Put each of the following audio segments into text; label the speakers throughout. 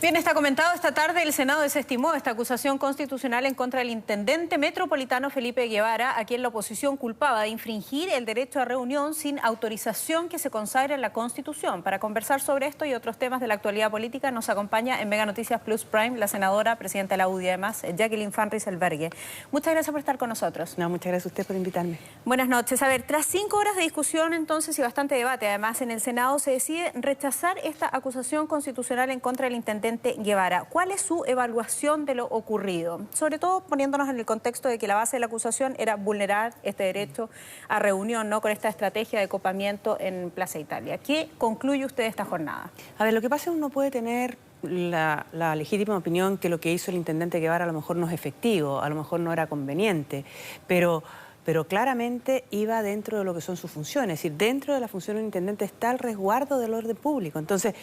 Speaker 1: Bien, está comentado esta tarde, el Senado desestimó esta acusación constitucional en contra del intendente metropolitano Felipe Guevara, a quien la oposición culpaba de infringir el derecho a reunión sin autorización que se consagra en la Constitución. Para conversar sobre esto y otros temas de la actualidad política, nos acompaña en Mega Noticias Plus Prime la senadora, presidenta de la UDI, además, Jacqueline Van Rysselberghe. Muchas gracias por estar con nosotros.
Speaker 2: No, muchas gracias a usted por invitarme.
Speaker 1: Buenas noches. A ver, tras 5 horas de discusión entonces y bastante debate, además, en el Senado se decide rechazar esta acusación constitucional en contra del intendente Guevara. ¿Cuál es su evaluación de lo ocurrido? Sobre todo poniéndonos en el contexto de que la base de la acusación era vulnerar este derecho a reunión, ¿no?, con esta estrategia de copamiento en Plaza Italia. ¿Qué concluye usted de esta jornada?
Speaker 2: A ver, lo que pasa es que uno puede tener la legítima opinión que lo que hizo el intendente Guevara a lo mejor no es efectivo, a lo mejor no era conveniente, pero claramente iba dentro de lo que son sus funciones. Es decir, dentro de la función del intendente está el resguardo del orden público. Entonces,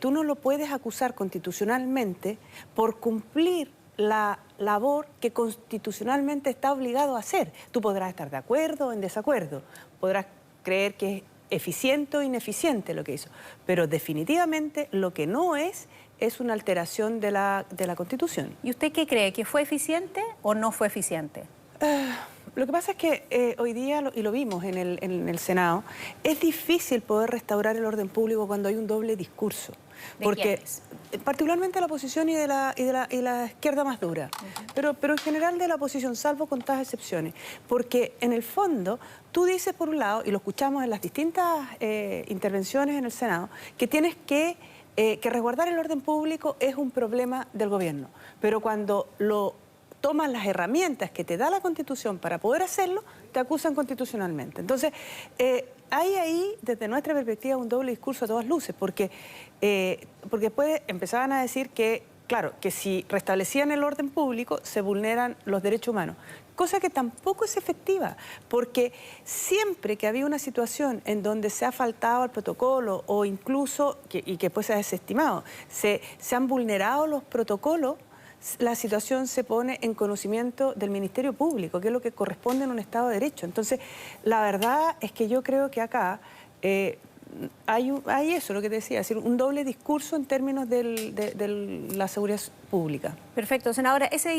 Speaker 2: tú no lo puedes acusar constitucionalmente por cumplir la labor que constitucionalmente está obligado a hacer. Tú podrás estar de acuerdo o en desacuerdo, podrás creer que es eficiente o ineficiente lo que hizo, pero definitivamente lo que no es una alteración de la Constitución.
Speaker 1: ¿Y usted qué cree? ¿Que fue eficiente o no fue eficiente?
Speaker 2: Lo que pasa es que hoy día, y lo vimos en el Senado, es difícil poder restaurar el orden público cuando hay un doble discurso. Porque particularmente la oposición y la izquierda más dura, pero en general de la oposición, salvo contadas excepciones. Porque en el fondo, tú dices por un lado, y lo escuchamos en las distintas intervenciones en el Senado, que tienes que resguardar el orden público es un problema del gobierno. Pero cuando toman las herramientas que te da la Constitución para poder hacerlo, te acusan constitucionalmente. Entonces, hay ahí, desde nuestra perspectiva, un doble discurso a todas luces, porque después empezaban a decir que, claro, que si restablecían el orden público, se vulneran los derechos humanos, cosa que tampoco es efectiva, porque siempre que había una situación en donde se ha faltado al protocolo o incluso, y que después se ha desestimado, se han vulnerado los protocolos, la situación se pone en conocimiento del Ministerio Público, que es lo que corresponde en un Estado de Derecho. Entonces, la verdad es que yo creo que acá hay eso, lo que te decía, es decir, un doble discurso en términos de la seguridad pública.
Speaker 1: Perfecto, senadora, ese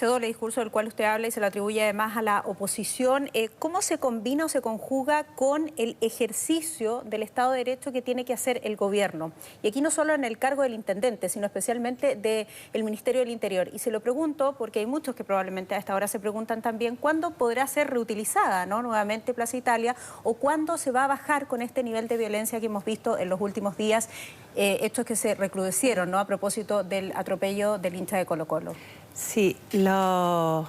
Speaker 1: doble discurso del cual usted habla y se lo atribuye además a la oposición, ¿cómo se combina o se conjuga con el ejercicio del Estado de Derecho que tiene que hacer el gobierno? Y aquí no solo en el cargo del intendente, sino especialmente del Ministerio del Interior. Y se lo pregunto porque hay muchos que probablemente a esta hora se preguntan también cuándo podrá ser reutilizada, ¿no?, nuevamente Plaza Italia, o cuándo se va a bajar con este nivel de violencia que hemos visto en los últimos días, hechos que se recrudecieron, ¿no?, a propósito del atropello del hincha de Colo-Colo.
Speaker 2: Sí, yo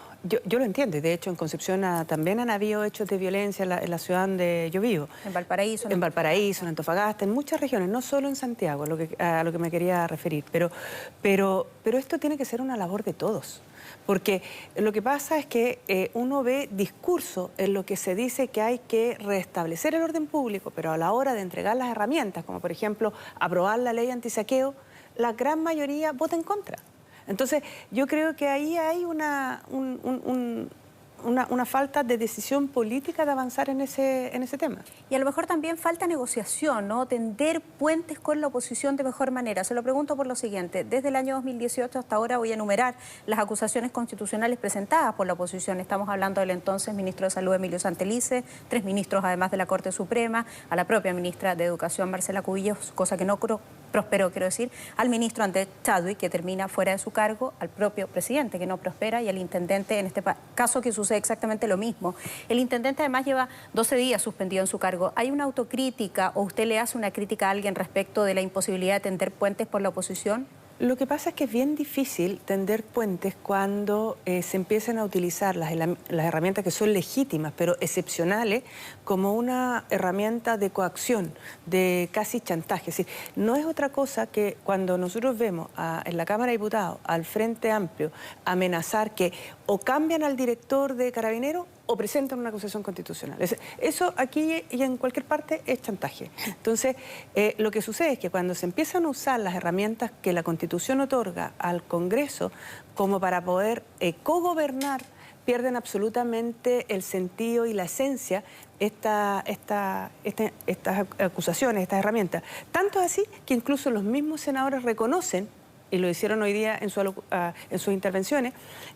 Speaker 2: lo entiendo, y de hecho en Concepción también han habido hechos de violencia en la ciudad donde yo vivo.
Speaker 1: En Valparaíso.
Speaker 2: En Valparaíso, en Antofagasta, en muchas regiones, no solo en Santiago, a lo que me quería referir. Pero esto tiene que ser una labor de todos. Porque lo que pasa es que uno ve discurso en lo que se dice que hay que restablecer el orden público, pero a la hora de entregar las herramientas, como por ejemplo aprobar la ley antisaqueo, la gran mayoría vota en contra. Entonces, yo creo que ahí hay una falta de decisión política de avanzar en ese tema.
Speaker 1: Y a lo mejor también falta negociación, ¿no?, tender puentes con la oposición de mejor manera. Se lo pregunto por lo siguiente: desde el año 2018 hasta ahora voy a enumerar las acusaciones constitucionales presentadas por la oposición. Estamos hablando del entonces ministro de Salud, Emilio Santelice, 3 ministros además de la Corte Suprema, a la propia ministra de Educación, Marcela Cubillos, cosa que no prosperó, quiero decir, al ministro Andrés Chadwick, que termina fuera de su cargo, al propio presidente, que no prospera, y al intendente, en este caso que sucede exactamente lo mismo. El intendente además lleva 12 días suspendido en su cargo. ¿Hay una autocrítica o usted le hace una crítica a alguien respecto de la imposibilidad de tender puentes por la oposición?
Speaker 2: Lo que pasa es que es bien difícil tender puentes cuando se empiezan a utilizar las herramientas que son legítimas, pero excepcionales, como una herramienta de coacción, de casi chantaje. Es decir, no es otra cosa que cuando nosotros vemos en la Cámara de Diputados al Frente Amplio amenazar que o cambian al director de Carabineros o presentan una acusación constitucional. Eso aquí y en cualquier parte es chantaje. Entonces, lo que sucede es que cuando se empiezan a usar las herramientas que la Constitución otorga al Congreso como para poder cogobernar, pierden absolutamente el sentido y la esencia estas acusaciones, estas herramientas. Tanto así que incluso los mismos senadores reconocen, y lo hicieron hoy día en sus intervenciones,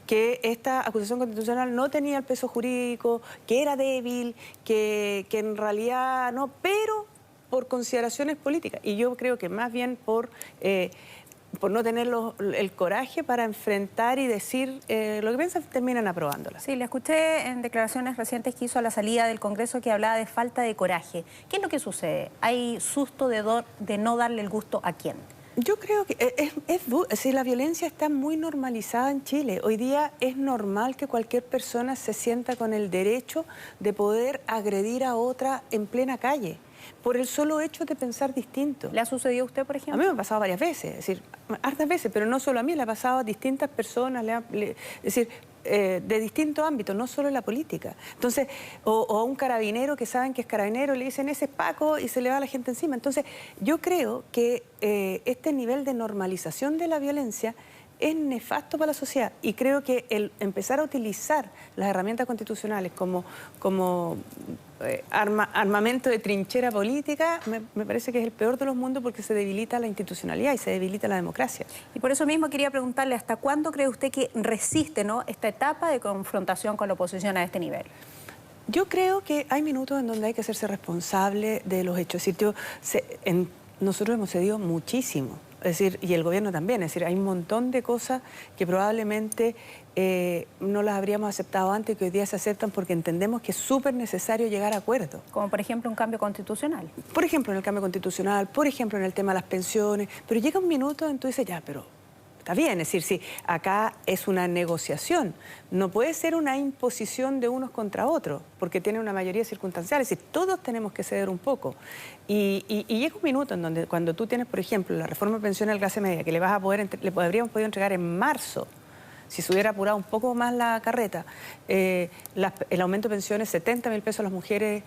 Speaker 2: que esta acusación constitucional no tenía el peso jurídico, que era débil, que en realidad no, pero por consideraciones políticas. Y yo creo que más bien por no tener el coraje para enfrentar y decir lo que piensan, terminan aprobándola.
Speaker 1: Sí, le escuché en declaraciones recientes que hizo a la salida del Congreso que hablaba de falta de coraje. ¿Qué es lo que sucede? ¿Hay susto de no darle el gusto a quién?
Speaker 2: Yo creo que la violencia está muy normalizada en Chile. Hoy día es normal que cualquier persona se sienta con el derecho de poder agredir a otra en plena calle, por el solo hecho de pensar distinto.
Speaker 1: ¿Le ha sucedido a usted, por ejemplo?
Speaker 2: A mí me ha pasado varias veces, es decir, hartas veces, pero no solo a mí, le ha pasado a distintas personas, es decir, de distintos ámbitos, no solo en la política. Entonces, o a un carabinero que saben que es carabinero, le dicen ese es Paco y se le va a la gente encima. Entonces, yo creo que este nivel de normalización de la violencia es nefasto para la sociedad, y creo que el empezar a utilizar las herramientas constitucionales como armamento de trinchera política me parece que es el peor de los mundos, porque se debilita la institucionalidad y se debilita la democracia.
Speaker 1: Y por eso mismo quería preguntarle, ¿hasta cuándo cree usted que resiste, ¿no?, esta etapa de confrontación con la oposición a este nivel?
Speaker 2: Yo creo que hay minutos en donde hay que hacerse responsable de los hechos. Es decir, nosotros hemos cedido muchísimo. Es decir, y el gobierno también, es decir, hay un montón de cosas que probablemente no las habríamos aceptado antes, que hoy día se aceptan porque entendemos que es súper necesario llegar a acuerdos.
Speaker 1: Como por ejemplo un cambio constitucional.
Speaker 2: Por ejemplo en el cambio constitucional, por ejemplo en el tema de las pensiones, pero llega un minuto en que tú dices, ya, pero está bien, es decir, si acá es una negociación, no puede ser una imposición de unos contra otros, porque tiene una mayoría circunstancial, es decir, todos tenemos que ceder un poco. Y llega un minuto en donde cuando tú tienes, por ejemplo, la reforma de pensiones a la clase media, que le habríamos podido entregar en marzo, si se hubiera apurado un poco más la carreta, el aumento de pensiones, 70.000 pesos a las mujeres,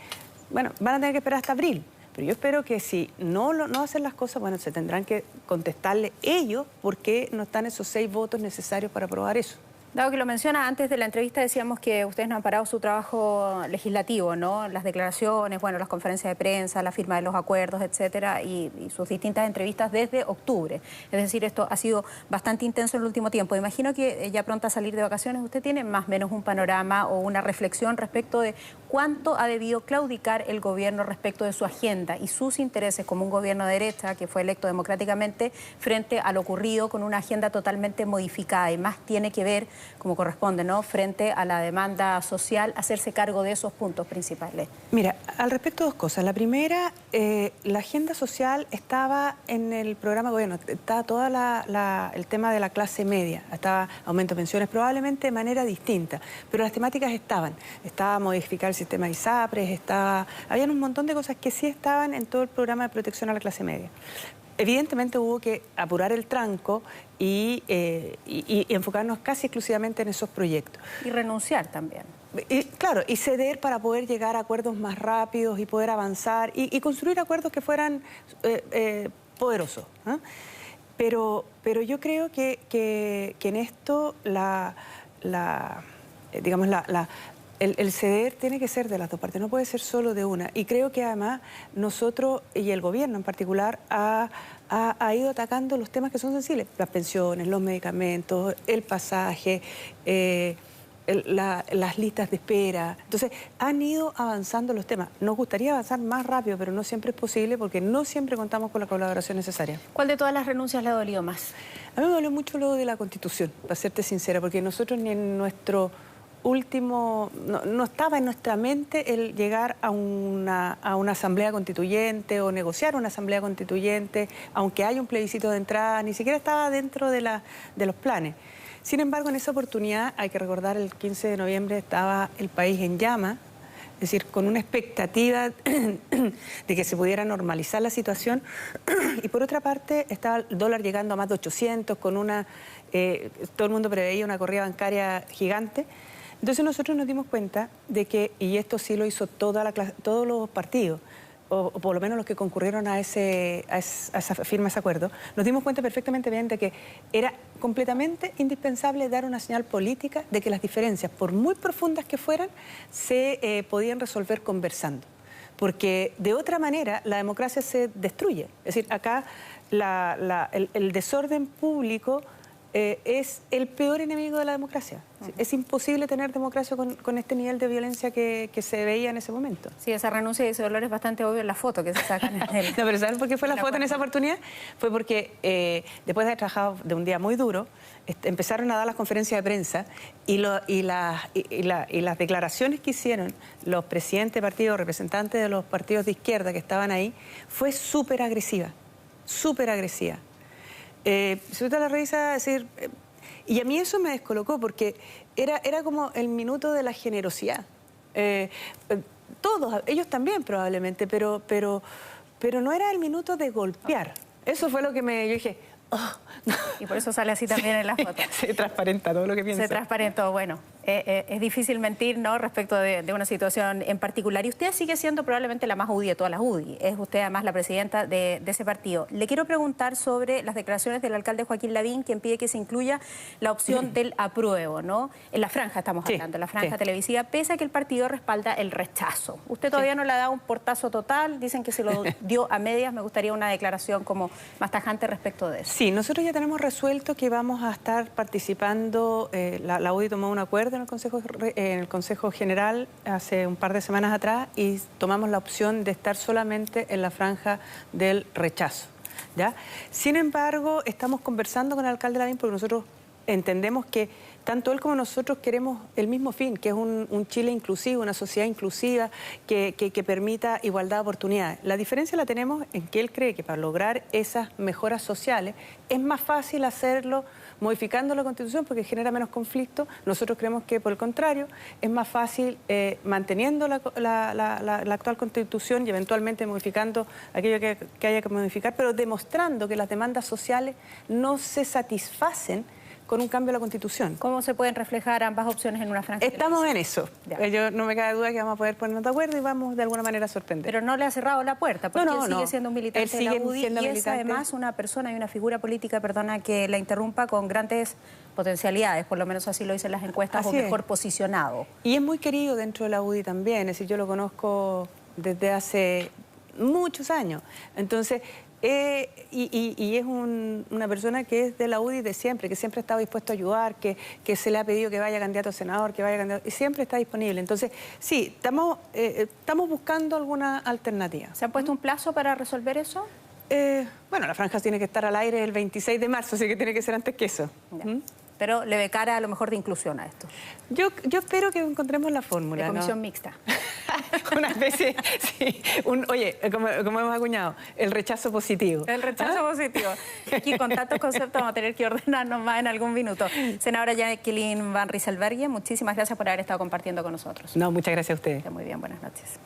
Speaker 2: bueno, van a tener que esperar hasta abril. Pero yo espero que si no hacen las cosas, bueno, se tendrán que contestarle ellos por qué no están esos 6 votos necesarios para aprobar eso.
Speaker 1: Dado que lo menciona, antes de la entrevista decíamos que ustedes no han parado su trabajo legislativo, ¿no? Las declaraciones, bueno, las conferencias de prensa, la firma de los acuerdos, etcétera, y sus distintas entrevistas desde octubre. Es decir, esto ha sido bastante intenso en el último tiempo. Imagino que ya pronto a salir de vacaciones, ¿usted tiene más o menos un panorama o una reflexión respecto de cuánto ha debido claudicar el gobierno respecto de su agenda y sus intereses como un gobierno de derecha que fue electo democráticamente frente a lo ocurrido con una agenda totalmente modificada y más tiene que ver, como corresponde, ¿no?, frente a la demanda social, hacerse cargo de esos puntos principales?
Speaker 2: Mira, al respecto 2 cosas. La primera, la agenda social estaba en el programa de gobierno, estaba todo el tema de la clase media, estaba aumento de pensiones, probablemente de manera distinta, pero las temáticas estaban. Estaba modificar el sistema de ISAPRES, habían un montón de cosas que sí estaban en todo el programa de protección a la clase media. Evidentemente hubo que apurar el tranco y enfocarnos casi exclusivamente en esos proyectos.
Speaker 1: Y renunciar también.
Speaker 2: Claro, y ceder para poder llegar a acuerdos más rápidos y poder avanzar y construir acuerdos que fueran poderosos, ¿eh? Pero yo creo que en esto el ceder tiene que ser de las dos partes, no puede ser solo de una. Y creo que además nosotros, y el gobierno en particular, ha ido atacando los temas que son sensibles. Las pensiones, los medicamentos, el pasaje, las listas de espera. Entonces, han ido avanzando los temas. Nos gustaría avanzar más rápido, pero no siempre es posible porque no siempre contamos con la colaboración necesaria.
Speaker 1: ¿Cuál de todas las renuncias le ha dolido más?
Speaker 2: A mí me dolió mucho lo de la Constitución, para serte sincera, porque nosotros ni en nuestro no estaba en nuestra mente el llegar a una asamblea constituyente o negociar una asamblea constituyente, aunque hay un plebiscito de entrada, ni siquiera estaba dentro de los planes. Sin embargo, en esa oportunidad, hay que recordar, el 15 de noviembre estaba el país en llamas, es decir, con una expectativa de que se pudiera normalizar la situación, y por otra parte estaba el dólar llegando a más de 800, con todo el mundo preveía una corrida bancaria gigante. Entonces nosotros nos dimos cuenta de que, y esto sí lo hizo todos los partidos, o por lo menos los que concurrieron a esa firma, a ese acuerdo, nos dimos cuenta perfectamente bien de que era completamente indispensable dar una señal política de que las diferencias, por muy profundas que fueran, se podían resolver conversando. Porque de otra manera la democracia se destruye. Es decir, acá el desorden público es el peor enemigo de la democracia. Es imposible tener democracia con este nivel de violencia que se veía en ese momento.
Speaker 1: Sí, esa renuncia y ese dolor es bastante obvio en la foto que se sacan en el...
Speaker 2: No, pero ¿sabes por qué fue la foto en esa oportunidad? Fue porque después de haber trabajado de un día muy duro, empezaron a dar las conferencias de prensa y las declaraciones que hicieron los presidentes de partidos, representantes de los partidos de izquierda que estaban ahí, fue súper agresiva, súper agresiva. Si usted la revisa, es decir, y a mí eso me descolocó porque era como el minuto de la generosidad. Todos, ellos también probablemente, pero no era el minuto de golpear. Eso fue lo que yo dije, oh, no.
Speaker 1: Y por eso sale así también en la foto.
Speaker 2: Se transparenta todo lo que piensa.
Speaker 1: Se transparentó, bueno. Es difícil mentir, ¿no?, respecto de una situación en particular. Y usted sigue siendo probablemente la más UDI de todas las UDI. Es usted además la presidenta de ese partido. Le quiero preguntar sobre las declaraciones del alcalde Joaquín Lavín, quien pide que se incluya la opción del apruebo, ¿no? En la franja estamos hablando, en la franja televisiva, pese a que el partido respalda el rechazo. Usted todavía no le ha dado un portazo total, dicen que se lo dio a medias. Me gustaría una declaración como más tajante respecto de eso.
Speaker 2: Sí, nosotros ya tenemos resuelto que vamos a estar participando, la UDI tomó un acuerdo en el Consejo General hace un par de semanas atrás y tomamos la opción de estar solamente en la franja del rechazo, ¿ya? Sin embargo, estamos conversando con el alcalde Lavín porque nosotros entendemos que tanto él como nosotros queremos el mismo fin, que es un Chile inclusivo, una sociedad inclusiva que permita igualdad de oportunidades. La diferencia la tenemos en que él cree que para lograr esas mejoras sociales es más fácil hacerlo modificando la Constitución porque genera menos conflicto. Nosotros creemos que, por el contrario, es más fácil manteniendo la actual Constitución y eventualmente modificando aquello que haya que modificar, pero demostrando que las demandas sociales no se satisfacen con un cambio a la Constitución.
Speaker 1: ¿Cómo se pueden reflejar ambas opciones en una franja?
Speaker 2: Estamos en eso. Yo no me cabe duda que vamos a poder ponernos de acuerdo y vamos de alguna manera a sorprender.
Speaker 1: Pero no le ha cerrado la puerta, porque él sigue siendo un militante de la UDI y es además una persona y una figura política, perdona que la interrumpa, con grandes potencialidades, por lo menos así lo dicen las encuestas, o mejor posicionado.
Speaker 2: Y es muy querido dentro de la UDI también, es decir, yo lo conozco desde hace muchos años. Entonces, y es una persona que es de la UDI de siempre, que siempre ha estado dispuesto a ayudar, que se le ha pedido que vaya candidato a senador, que vaya candidato, y siempre está disponible. Entonces, sí, estamos buscando alguna alternativa.
Speaker 1: ¿Se han puesto un plazo para resolver eso?
Speaker 2: Bueno, la franja tiene que estar al aire el 26 de marzo, así que tiene que ser antes que eso.
Speaker 1: Pero le ve cara a lo mejor de inclusión a esto.
Speaker 2: Yo espero que encontremos la fórmula.
Speaker 1: De comisión mixta.
Speaker 2: Una especie, sí. Oye, como hemos acuñado, el rechazo positivo.
Speaker 1: El rechazo positivo. Aquí con tantos conceptos vamos a tener que ordenarnos más en algún minuto. Senadora Jacqueline Van Rysselberghe, muchísimas gracias por haber estado compartiendo con nosotros.
Speaker 2: No, muchas gracias a ustedes.
Speaker 1: Muy bien, buenas noches.